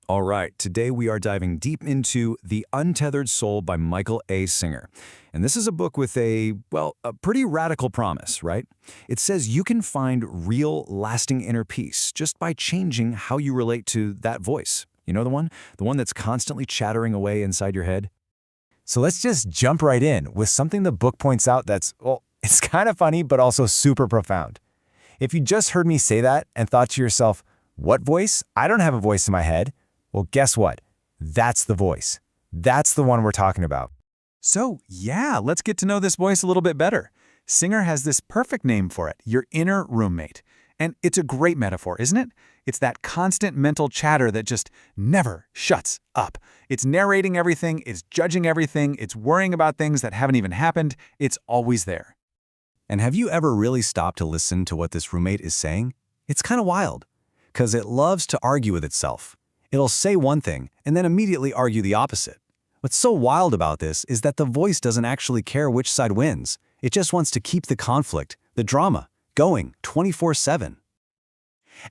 All right, today we are diving deep into The Untethered Soul by Michael A. Singer. And this is a book with a pretty radical promise, right? It says you can find real, lasting inner peace just by changing how you relate to that voice. You know the one? The one that's constantly chattering away inside your head? So let's just jump right in with something the book points out it's kind of funny, but also super profound. If you just heard me say that and thought to yourself, what voice? I don't have a voice in my head. Well, guess what? That's the voice. That's the one we're talking about. So, yeah, let's get to know this voice a little bit better. Singer has this perfect name for it, your inner roommate. And it's a great metaphor, isn't it? It's that constant mental chatter that just never shuts up. It's narrating everything, it's judging everything, it's worrying about things that haven't even happened. It's always there. And have you ever really stopped to listen to what this roommate is saying? It's kind of wild, because it loves to argue with itself. It'll say one thing and then immediately argue the opposite. What's so wild about this is that the voice doesn't actually care which side wins. It just wants to keep the conflict, the drama, going 24/7.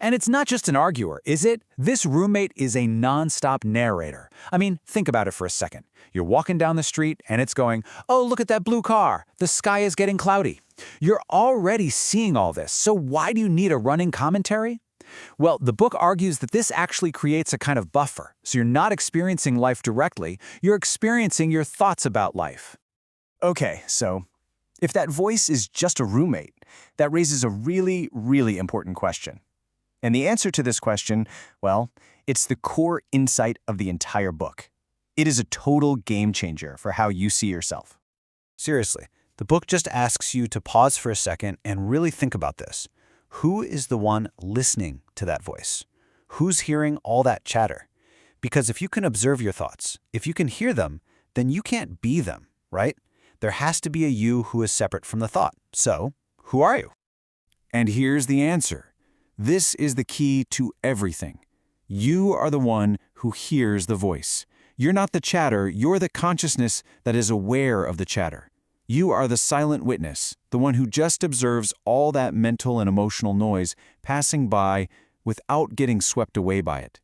And it's not just an arguer, is it? This roommate is a non-stop narrator. I mean, think about it for a second. You're walking down the street and it's going, oh, look at that blue car. The sky is getting cloudy. You're already seeing all this, so why do you need a running commentary? Well, the book argues that this actually creates a kind of buffer, so you're not experiencing life directly, you're experiencing your thoughts about life. Okay, so if that voice is just a roommate, that raises a really, really important question. And the answer to this question, well, it's the core insight of the entire book. It is a total game changer for how you see yourself. Seriously, the book just asks you to pause for a second and really think about this. Who is the one listening to that voice? Who's hearing all that chatter? Because if you can observe your thoughts, if you can hear them, then you can't be them, right? There has to be a you who is separate from the thought. So, who are you? And here's the answer. This is the key to everything. You are the one who hears the voice. You're not the chatter, you're the consciousness that is aware of the chatter. You are the silent witness, the one who just observes all that mental and emotional noise passing by without getting swept away by it.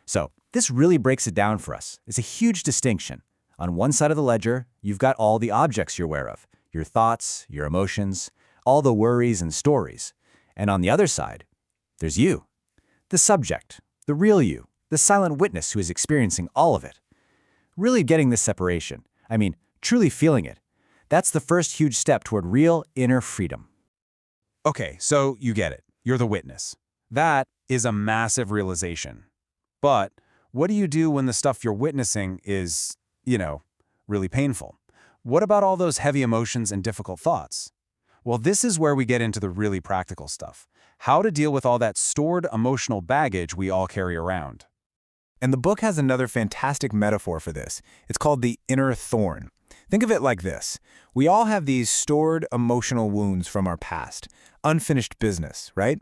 So, this really breaks it down for us. It's a huge distinction. On one side of the ledger, you've got all the objects you're aware of, your thoughts, your emotions, all the worries and stories. And on the other side, there's you, the subject, the real you, the silent witness who is experiencing all of it. Really getting this separation, truly feeling it, that's the first huge step toward real inner freedom. Okay, so you get it. You're the witness. That is a massive realization. But what do you do when the stuff you're witnessing is, really painful? What about all those heavy emotions and difficult thoughts? Well, this is where we get into the really practical stuff. How to deal with all that stored emotional baggage we all carry around. And the book has another fantastic metaphor for this. It's called the inner thorn. Think of it like this. We all have these stored emotional wounds from our past, unfinished business, right?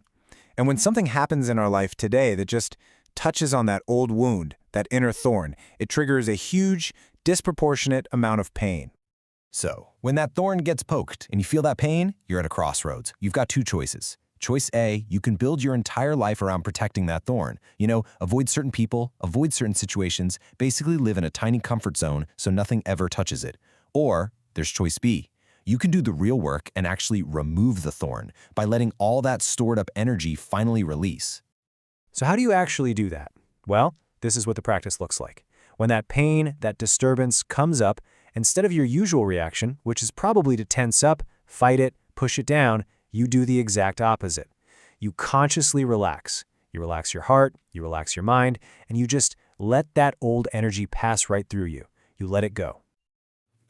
And when something happens in our life today that just touches on that old wound, that inner thorn, it triggers a huge, disproportionate amount of pain. So, when that thorn gets poked and you feel that pain, you're at a crossroads. You've got two choices. Choice A, you can build your entire life around protecting that thorn. Avoid certain people, avoid certain situations, basically live in a tiny comfort zone so nothing ever touches it. Or there's choice B. You can do the real work and actually remove the thorn by letting all that stored up energy finally release. So how do you actually do that? Well, this is what the practice looks like. When that pain, that disturbance comes up, instead of your usual reaction, which is probably to tense up, fight it, push it down, you do the exact opposite. You consciously relax. You relax your heart, you relax your mind, and you just let that old energy pass right through you. You let it go.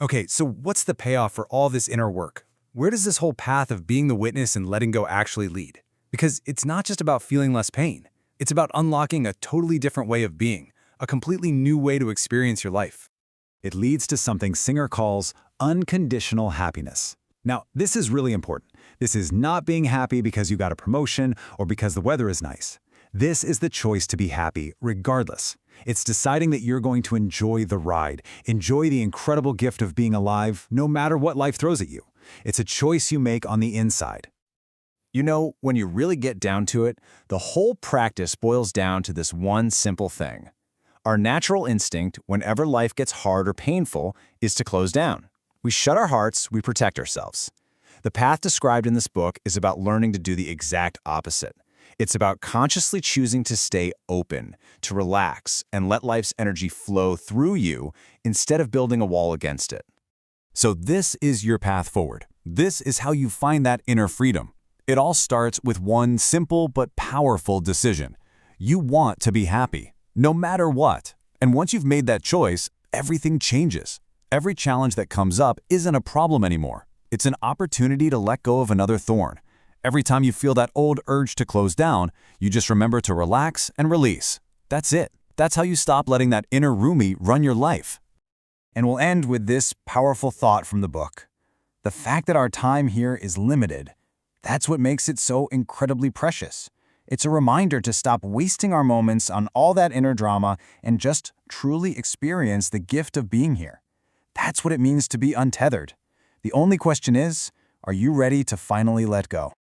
Okay, so what's the payoff for all this inner work? Where does this whole path of being the witness and letting go actually lead? Because it's not just about feeling less pain. It's about unlocking a totally different way of being, a completely new way to experience your life. It leads to something Singer calls unconditional happiness. Now, this is really important. This is not being happy because you got a promotion or because the weather is nice. This is the choice to be happy regardless. It's deciding that you're going to enjoy the ride, enjoy the incredible gift of being alive no matter what life throws at you. It's a choice you make on the inside. You know, when you really get down to it, the whole practice boils down to this one simple thing. Our natural instinct, whenever life gets hard or painful, is to close down. We shut our hearts, we protect ourselves. The path described in this book is about learning to do the exact opposite. It's about consciously choosing to stay open, to relax, and let life's energy flow through you instead of building a wall against it. So this is your path forward. This is how you find that inner freedom. It all starts with one simple but powerful decision. You want to be happy, no matter what. And once you've made that choice, everything changes. Every challenge that comes up isn't a problem anymore. It's an opportunity to let go of another thorn. Every time you feel that old urge to close down, you just remember to relax and release. That's it. That's how you stop letting that inner Rumi run your life. And we'll end with this powerful thought from the book. The fact that our time here is limited, that's what makes it so incredibly precious. It's a reminder to stop wasting our moments on all that inner drama and just truly experience the gift of being here. That's what it means to be untethered. The only question is, are you ready to finally let go?